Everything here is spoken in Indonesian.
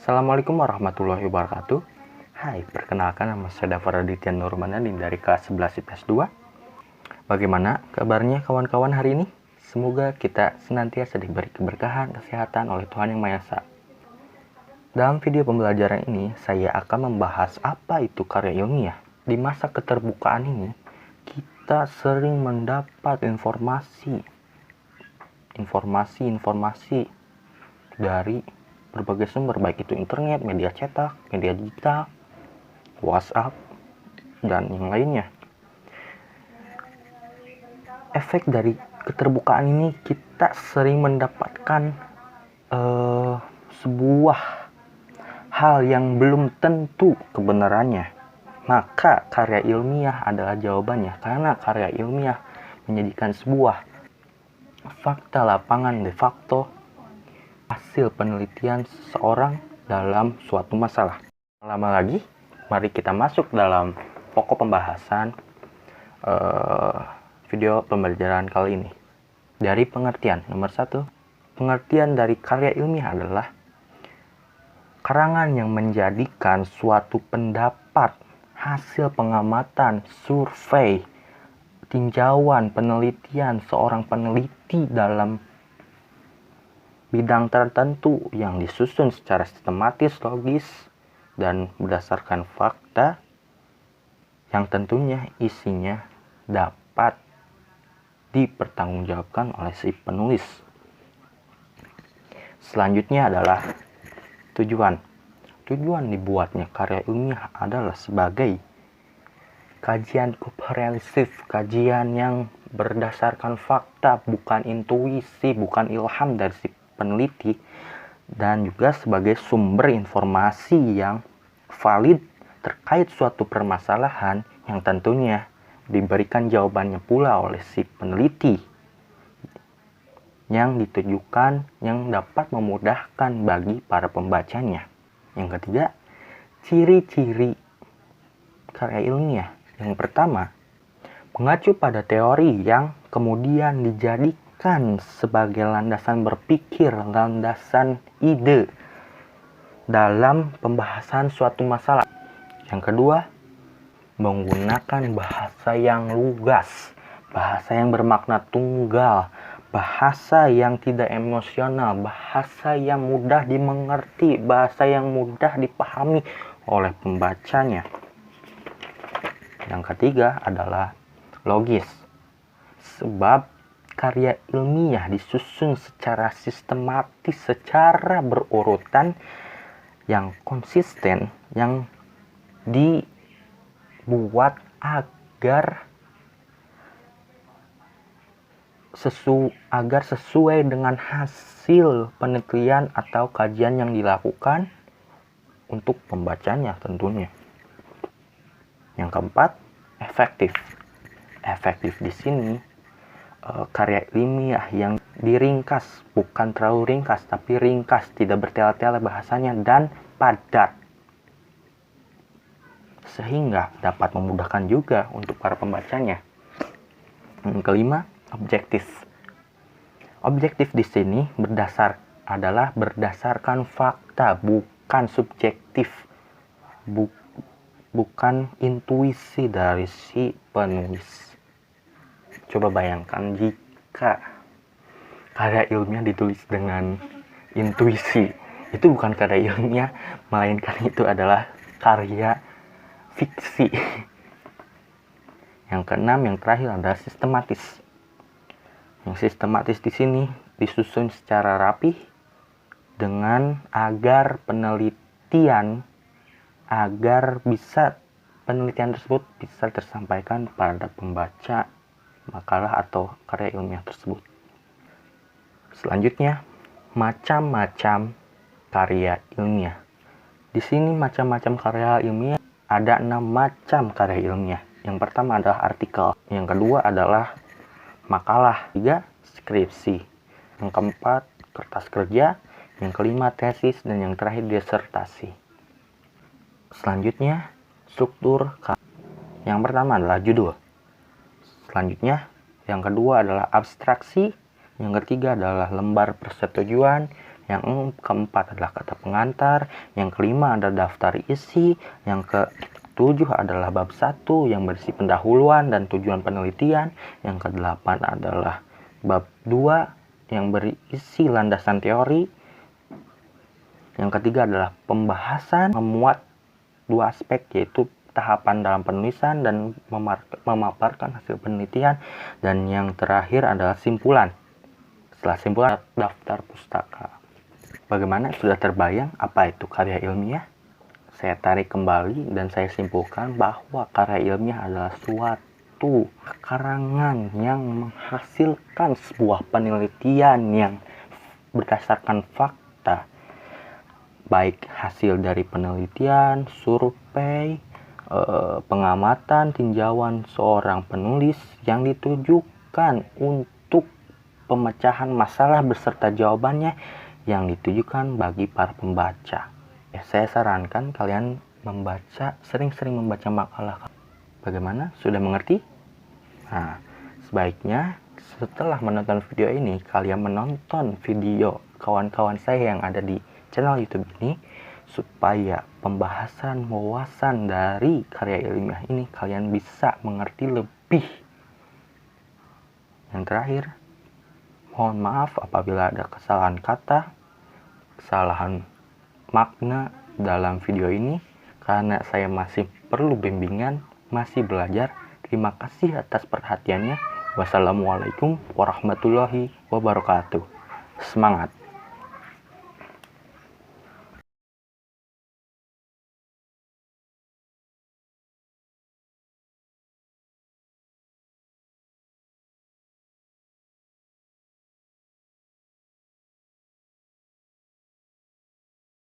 Assalamualaikum warahmatullahi wabarakatuh. Hai, perkenalkan nama saya Dafar Aditya Nurmanadin dari kelas 11 IPS 2. Bagaimana kabarnya kawan-kawan hari ini? Semoga kita senantiasa diberi keberkahan, kesehatan oleh Tuhan Yang Maha Esa. Dalam video pembelajaran ini, saya akan membahas apa itu karya ilmiah. Di masa keterbukaan ini, kita sering mendapat informasi dari berbagai sumber, baik itu internet, media cetak, media digital, WhatsApp, dan yang lainnya. Efek dari keterbukaan ini, kita sering mendapatkan sebuah hal yang belum tentu kebenarannya. Maka karya ilmiah adalah jawabannya, karena karya ilmiah menjadikan sebuah fakta lapangan de facto hasil penelitian seseorang dalam suatu masalah. Lama lagi, mari kita masuk dalam pokok pembahasan video pembelajaran kali ini. Dari pengertian, nomor 1, pengertian dari karya ilmiah adalah karangan yang menjadikan suatu pendapat, hasil pengamatan, survei, tinjauan, penelitian seorang peneliti dalam bidang tertentu yang disusun secara sistematis, logis, dan berdasarkan fakta yang tentunya isinya dapat dipertanggungjawabkan oleh si penulis. Selanjutnya adalah tujuan. Tujuan dibuatnya karya ilmiah adalah sebagai kajian komprehensif, kajian yang berdasarkan fakta, bukan intuisi, bukan ilham dari si peneliti, dan juga sebagai sumber informasi yang valid terkait suatu permasalahan yang tentunya diberikan jawabannya pula oleh si peneliti yang ditujukan, yang dapat memudahkan bagi para pembacanya. Yang ketiga, ciri-ciri karya ilmiah. Yang pertama, mengacu pada teori yang kemudian dijadikan sebagai landasan berpikir, landasan ide dalam pembahasan suatu masalah. Yang kedua, menggunakan bahasa yang lugas, bahasa yang bermakna tunggal, bahasa yang tidak emosional, bahasa yang mudah dimengerti, bahasa yang mudah dipahami oleh pembacanya. Yang ketiga adalah logis, sebab karya ilmiah disusun secara sistematis, secara berurutan yang konsisten, yang dibuat agar sesuai dengan hasil penelitian atau kajian yang dilakukan untuk pembacanya tentunya. Yang keempat, efektif. Efektif di sini karya ilmiah yang diringkas, bukan terlalu ringkas, tapi ringkas, tidak bertele-tele bahasanya, dan padat, sehingga dapat memudahkan juga untuk para pembacanya. Yang kelima, objektif. Objektif di sini adalah berdasarkan fakta, bukan subjektif, bukan intuisi dari si penulis. Coba bayangkan jika karya ilmiah ditulis dengan intuisi, itu bukan karya ilmiah, melainkan itu adalah karya fiksi. Yang keenam, yang terakhir adalah sistematis. Yang sistematis di sini disusun secara rapih dengan agar penelitian tersebut bisa tersampaikan pada pembaca makalah atau karya ilmiah tersebut. Selanjutnya, macam-macam karya ilmiah. Di sini macam-macam karya ilmiah, ada 6 macam karya ilmiah. Yang pertama adalah artikel, yang kedua adalah makalah, 3 skripsi, yang keempat kertas kerja, yang kelima tesis, dan yang terakhir disertasi. Selanjutnya, struktur karya. Yang pertama adalah judul. Selanjutnya, yang kedua adalah abstraksi. Yang ketiga adalah lembar persetujuan. Yang keempat adalah kata pengantar. Yang kelima adalah daftar isi. Yang ketujuh adalah bab 1 yang berisi pendahuluan dan tujuan penelitian. Yang kedelapan adalah bab 2 yang berisi landasan teori. Yang ketiga adalah pembahasan, memuat 2 aspek, yaitu tahapan dalam penulisan dan memaparkan hasil penelitian. Dan yang terakhir adalah simpulan. Setelah simpulan, daftar pustaka. Bagaimana, sudah terbayang apa itu karya ilmiah? Saya tarik kembali dan saya simpulkan bahwa karya ilmiah adalah suatu karangan yang menghasilkan sebuah penelitian yang berdasarkan fakta, baik hasil dari penelitian, survei, pengamatan, tinjauan seorang penulis yang ditujukan untuk pemecahan masalah beserta jawabannya yang ditujukan bagi para pembaca. Saya sarankan kalian sering-sering membaca makalah. Bagaimana? Sudah mengerti? Nah, sebaiknya setelah menonton video ini, kalian menonton video kawan-kawan saya yang ada di channel YouTube ini, supaya pembahasan wawasan dari karya ilmiah ini kalian bisa mengerti lebih. Yang terakhir, mohon maaf apabila ada kesalahan kata, kesalahan makna dalam video ini, karena saya masih perlu bimbingan, masih belajar. Terima kasih atas perhatiannya. Wassalamualaikum warahmatullahi wabarakatuh. Semangat!